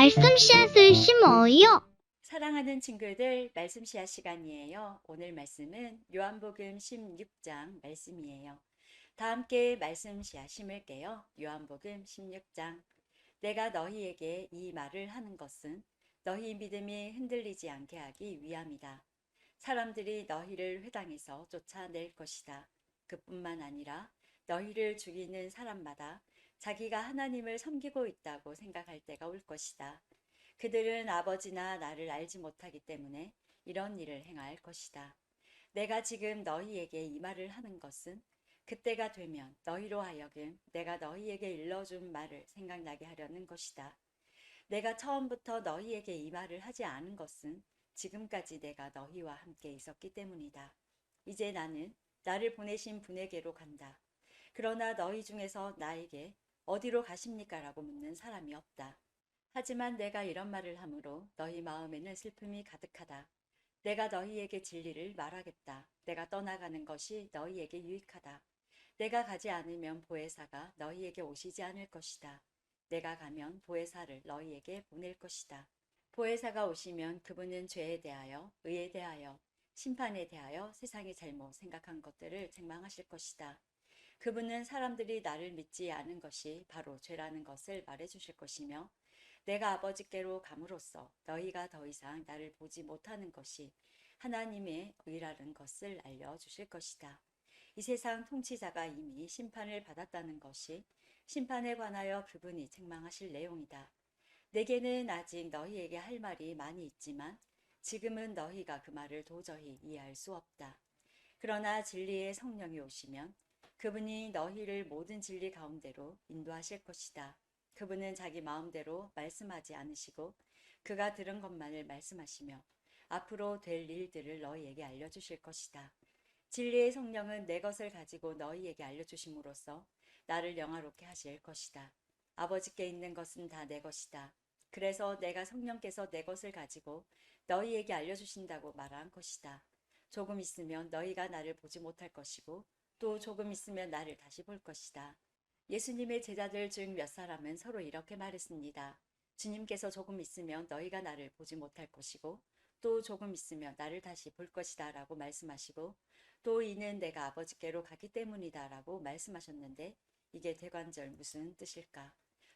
말씀 씨앗을 심어요. 사랑하는 친구들, 말씀 씨앗 시간이에요. 오늘 말씀은 요한복음 16장 말씀이에요. 다 함께 말씀 씨앗 심을게요. 요한복음 16장. 내가 너희에게 이 말을 하는 것은 너희 믿음이 흔들리지 않게 하기 위함이다. 사람들이 너희를 회당에서 쫓아낼 것이다. 그뿐만 아니라 너희를 죽이는 사람마다 자기가 하나님을 섬기고 있다고 생각할 때가 올 것이다. 그들은 아버지나 나를 알지 못하기 때문에 이런 일을 행할 것이다. 내가 지금 너희에게 이 말을 하는 것은 그때가 되면 너희로 하여금 내가 너희에게 일러준 말을 생각나게 하려는 것이다. 내가 처음부터 너희에게 이 말을 하지 않은 것은 지금까지 내가 너희와 함께 있었기 때문이다. 이제 나는 나를 보내신 분에게로 간다. 그러나 너희 중에서 나에게 어디로 가십니까? 라고 묻는 사람이 없다. 하지만 내가 이런 말을 함으로 너희 마음에는 슬픔이 가득하다. 내가 너희에게 진리를 말하겠다. 내가 떠나가는 것이 너희에게 유익하다. 내가 가지 않으면 보혜사가 너희에게 오시지 않을 것이다. 내가 가면 보혜사를 너희에게 보낼 것이다. 보혜사가 오시면 그분은 죄에 대하여, 의에 대하여, 심판에 대하여 세상이 잘못 생각한 것들을 책망하실 것이다. 그분은 사람들이 나를 믿지 않은 것이 바로 죄라는 것을 말해주실 것이며 내가 아버지께로 감으로써 너희가 더 이상 나를 보지 못하는 것이 하나님의 의라는 것을 알려주실 것이다. 이 세상 통치자가 이미 심판을 받았다는 것이 심판에 관하여 그분이 책망하실 내용이다. 내게는 아직 너희에게 할 말이 많이 있지만 지금은 너희가 그 말을 도저히 이해할 수 없다. 그러나 진리의 성령이 오시면 그분이 너희를 모든 진리 가운데로 인도하실 것이다. 그분은 자기 마음대로 말씀하지 않으시고 그가 들은 것만을 말씀하시며 앞으로 될 일들을 너희에게 알려주실 것이다. 진리의 성령은 내 것을 가지고 너희에게 알려주심으로써 나를 영화롭게 하실 것이다. 아버지께 있는 것은 다 내 것이다. 그래서 내가 성령께서 내 것을 가지고 너희에게 알려주신다고 말한 것이다. 조금 있으면 너희가 나를 보지 못할 것이고 또 조금 있으면 나를 다시 볼 것이다. 예수님의 제자들 중 몇 사람은 서로 이렇게 말했습니다. 주님께서 조금 있으면 너희가 나를 보지 못할 것이고 또 조금 있으면 나를 다시 볼 것이다 라고 말씀하시고 또 이는 내가 아버지께로 가기 때문이다 라고 말씀하셨는데 이게 대관절 무슨 뜻일까?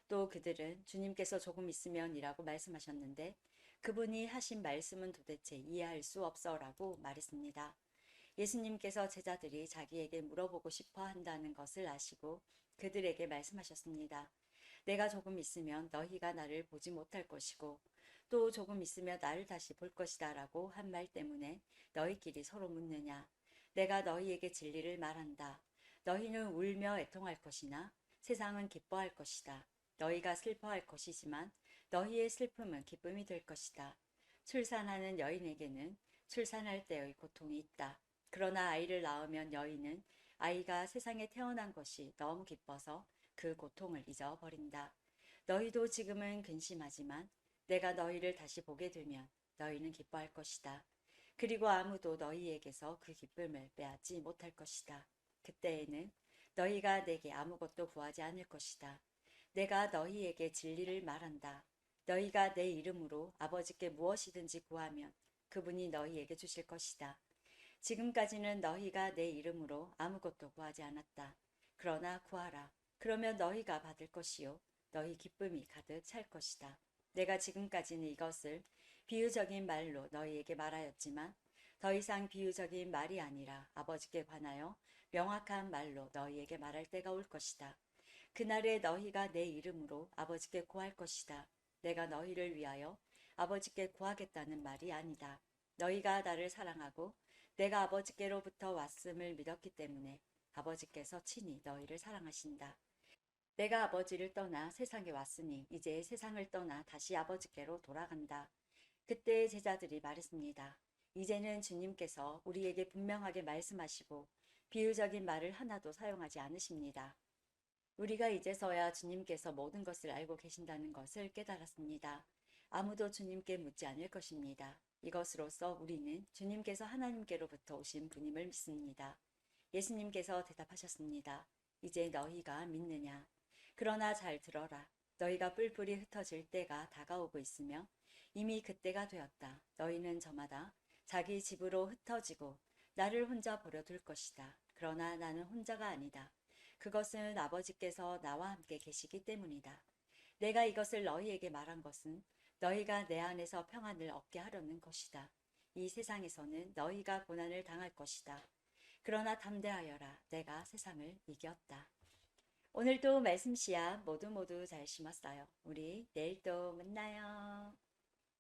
또 그들은 주님께서 조금 있으면 이라고 말씀하셨는데 그분이 하신 말씀은 도대체 이해할 수 없어 라고 말했습니다. 예수님께서 제자들이 자기에게 물어보고 싶어 한다는 것을 아시고 그들에게 말씀하셨습니다. 내가 조금 있으면 너희가 나를 보지 못할 것이고 또 조금 있으면 나를 다시 볼 것이다 라고 한 말 때문에 너희끼리 서로 묻느냐. 내가 너희에게 진리를 말한다. 너희는 울며 애통할 것이나 세상은 기뻐할 것이다. 너희가 슬퍼할 것이지만 너희의 슬픔은 기쁨이 될 것이다. 출산하는 여인에게는 출산할 때의 고통이 있다. 그러나 아이를 낳으면 여인은 아이가 세상에 태어난 것이 너무 기뻐서 그 고통을 잊어버린다. 너희도 지금은 근심하지만 내가 너희를 다시 보게 되면 너희는 기뻐할 것이다. 그리고 아무도 너희에게서 그 기쁨을 빼앗지 못할 것이다. 그때에는 너희가 내게 아무것도 구하지 않을 것이다. 내가 너희에게 진리를 말한다. 너희가 내 이름으로 아버지께 무엇이든지 구하면 그분이 너희에게 주실 것이다. 지금까지는 너희가 내 이름으로 아무것도 구하지 않았다. 그러나 구하라. 그러면 너희가 받을 것이요. 너희 기쁨이 가득 찰 것이다. 내가 지금까지는 이것을 비유적인 말로 너희에게 말하였지만 더 이상 비유적인 말이 아니라 아버지께 관하여 명확한 말로 너희에게 말할 때가 올 것이다. 그날에 너희가 내 이름으로 아버지께 구할 것이다. 내가 너희를 위하여 아버지께 구하겠다는 말이 아니다. 너희가 나를 사랑하고 내가 아버지께로부터 왔음을 믿었기 때문에 아버지께서 친히 너희를 사랑하신다. 내가 아버지를 떠나 세상에 왔으니 이제 세상을 떠나 다시 아버지께로 돌아간다. 그때 제자들이 말했습니다. 이제는 주님께서 우리에게 분명하게 말씀하시고 비유적인 말을 하나도 사용하지 않으십니다. 우리가 이제서야 주님께서 모든 것을 알고 계신다는 것을 깨달았습니다. 아무도 주님께 묻지 않을 것입니다. 이것으로써 우리는 주님께서 하나님께로부터 오신 분임을 믿습니다. 예수님께서 대답하셨습니다. 이제 너희가 믿느냐? 그러나 잘 들어라. 너희가 뿔뿔이 흩어질 때가 다가오고 있으며 이미 그때가 되었다. 너희는 저마다 자기 집으로 흩어지고 나를 혼자 버려둘 것이다. 그러나 나는 혼자가 아니다. 그것은 아버지께서 나와 함께 계시기 때문이다. 내가 이것을 너희에게 말한 것은 너희가 내 안에서 평안을 얻게 하려는 것이다. 이 세상에서는 너희가 고난을 당할 것이다. 그러나 담대하여라. 내가 세상을 이겼다. 오늘도 말씀 씨앗 모두 잘 심었어요. 우리 내일 또 만나요.